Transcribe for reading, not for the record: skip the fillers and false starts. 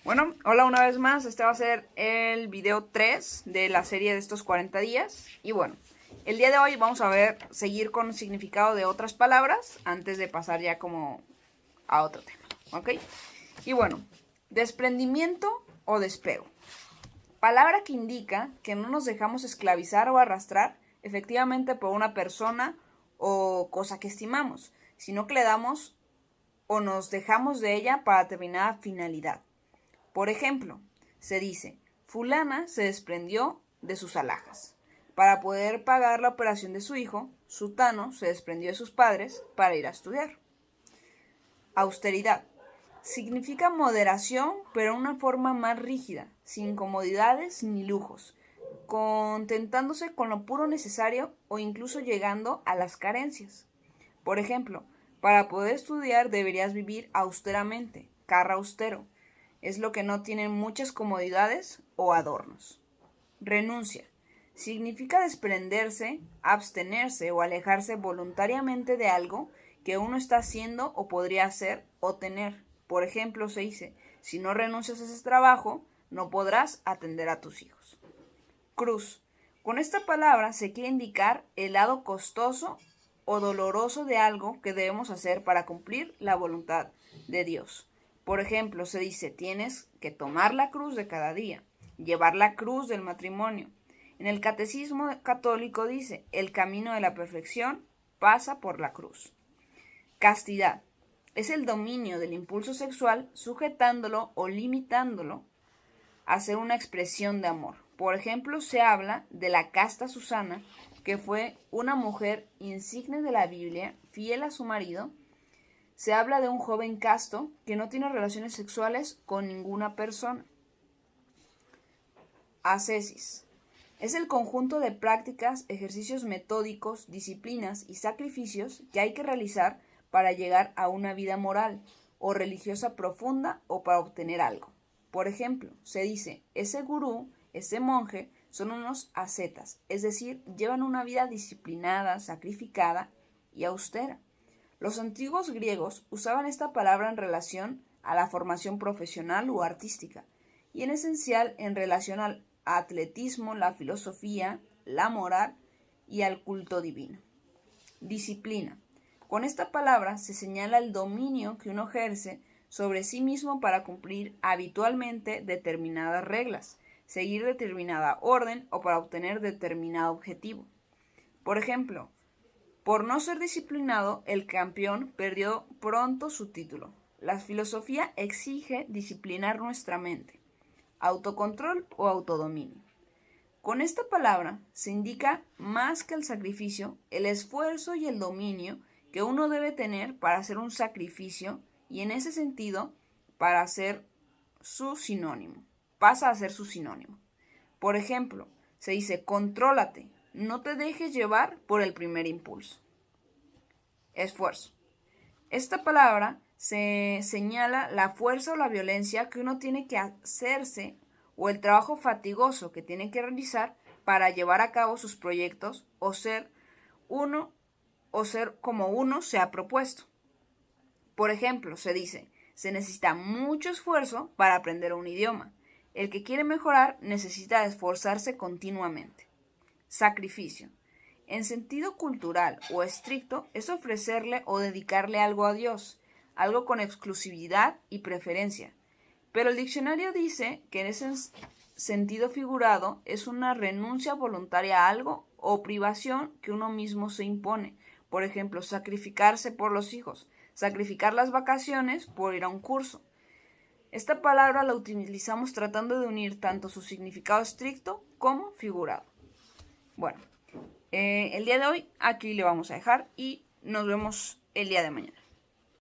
Bueno, hola una vez más, este va a ser el video 3 de la serie de estos 40 días. Y bueno, el día de hoy vamos a seguir con el significado de otras palabras antes de pasar ya como a otro tema, ¿ok? Y bueno, desprendimiento o despego. Palabra que indica que no nos dejamos esclavizar o arrastrar efectivamente por una persona o cosa que estimamos, sino que le damos o nos dejamos de ella para determinada finalidad. Por ejemplo, se dice, fulana se desprendió de sus alhajas. Para poder pagar la operación de su hijo, sutano se desprendió de sus padres para ir a estudiar. Austeridad. Significa moderación, pero en una forma más rígida, sin comodidades ni lujos, contentándose con lo puro necesario o incluso llegando a las carencias. Por ejemplo, para poder estudiar deberías vivir austeramente, carra austero. Es lo que no tienen muchas comodidades o adornos. Renuncia. Significa desprenderse, abstenerse o alejarse voluntariamente de algo que uno está haciendo o podría hacer o tener. Por ejemplo, se dice, si no renuncias a ese trabajo, no podrás atender a tus hijos. Cruz. Con esta palabra se quiere indicar el lado costoso o doloroso de algo que debemos hacer para cumplir la voluntad de Dios. Por ejemplo, se dice, tienes que tomar la cruz de cada día, llevar la cruz del matrimonio. En el Catecismo Católico dice, el camino de la perfección pasa por la cruz. Castidad. Es el dominio del impulso sexual sujetándolo o limitándolo a ser una expresión de amor. Por ejemplo, se habla de la casta Susana, que fue una mujer insigne de la Biblia, fiel a su marido. Se habla de un joven casto que no tiene relaciones sexuales con ninguna persona. Ascesis. Es el conjunto de prácticas, ejercicios metódicos, disciplinas y sacrificios que hay que realizar para llegar a una vida moral o religiosa profunda o para obtener algo. Por ejemplo, se dice, ese gurú, ese monje, son unos ascetas, es decir, llevan una vida disciplinada, sacrificada y austera. Los antiguos griegos usaban esta palabra en relación a la formación profesional o artística, y en esencial en relación al atletismo, la filosofía, la moral y al culto divino. Disciplina. Con esta palabra se señala el dominio que uno ejerce sobre sí mismo para cumplir habitualmente determinadas reglas, seguir determinada orden o para obtener determinado objetivo. Por ejemplo, por no ser disciplinado, el campeón perdió pronto su título. La filosofía exige disciplinar nuestra mente, autocontrol o autodominio. Con esta palabra se indica más que el sacrificio, el esfuerzo y el dominio que uno debe tener para hacer un sacrificio y en ese sentido para hacer su sinónimo. Pasa a ser su sinónimo. Por ejemplo, se dice contrólate, no te dejes llevar por el primer impulso. Esfuerzo. Esta palabra se señala la fuerza o la violencia que uno tiene que hacerse o el trabajo fatigoso que tiene que realizar para llevar a cabo sus proyectos o ser como uno se ha propuesto. Por ejemplo, se dice, se necesita mucho esfuerzo para aprender un idioma. El que quiere mejorar necesita esforzarse continuamente. Sacrificio. En sentido cultural o estricto es ofrecerle o dedicarle algo a Dios, algo con exclusividad y preferencia. Pero el diccionario dice que en ese sentido figurado es una renuncia voluntaria a algo o privación que uno mismo se impone. Por ejemplo, sacrificarse por los hijos, sacrificar las vacaciones por ir a un curso. Esta palabra la utilizamos tratando de unir tanto su significado estricto como figurado. Bueno, el día de hoy aquí le vamos a dejar y nos vemos el día de mañana.